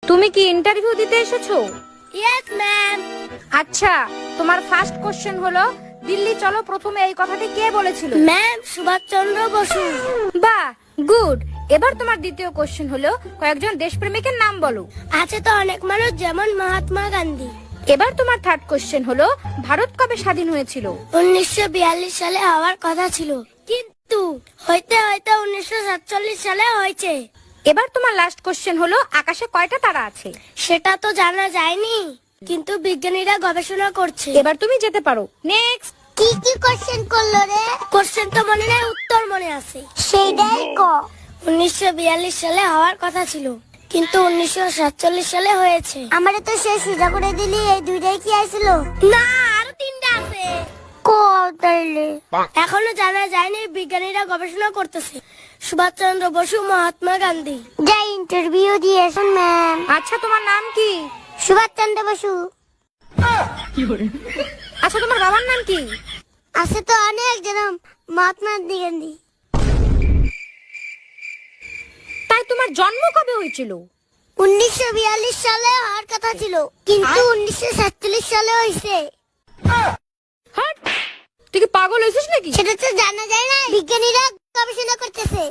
তুমি কি ইন্টারভিউ দিতে এসেছো? Yes ma'am. আচ্ছা, তোমার ফার্স্ট কোশ্চেন হলো দিল্লি চলো প্রথমে এই কথাটি কে বলেছিল? ম্যাম সুভাষচন্দ্র বসু। বাহ, গুড। এবার তোমার দ্বিতীয় কোশ্চেন হলো কয়েকজন দেশপ্রেমিকের নাম বলো। আছে তো অনেক মানুষ, যেমন মহাত্মা গান্ধী। এবার তোমার থার্ড কোশ্চেন হলো ভারত কবে স্বাধীন হয়েছিল? 1942 সালে হওয়ার কথা ছিল, কিন্তু হইতে হইতে 1947 সালে হয়েছে। এবার তোমার লাস্ট কোশ্চেন হলো আকাশে কয়টা তারা আছে? সেটা তো জানা যায়নি, কিন্তু বিজ্ঞানীরা গবেষণা করছে। এবার তুমি যেতে পারো। নেক্সট। কি কি কোশ্চেন করলো রে? কোশ্চেন তো মনে নাই, উত্তর মনে আছে। সেইটাই ক। 1942 সালে হওয়ার কথা ছিল, কিন্তু 1947 সালে হয়েছে। আমারে তো সে সুজা করে দিলি, এই দুইটাই কি আইছিল? না, আরো তিনটা আছে। তাইলে এখনো জানা যায়নি, বিজ্ঞানীরা গবেষণা করতেছে। সুভাষচন্দ্র বসু, মহাত্মা গান্ধী। যাই ইন্টারভিউ দিয়েছেন ম্যাম। আচ্ছা, তোমার নাম কি? সুভাষচন্দ্র বসু। আচ্ছা, তোমার বাবার নাম কি? আছে তো অনেক, যেরকম মহাত্মা গান্ধী। তাই তোমার জন্ম কবে হয়েছিল? 1942 সালে হওয়ার কথা ছিল, কিন্তু 1947 সালে হয়েছে। হাট, তুই কি পাগল হয়েছিস নাকি? সেটা তো জানা যায় না, বিজ্ঞানীরা গবেষণা করতেছে।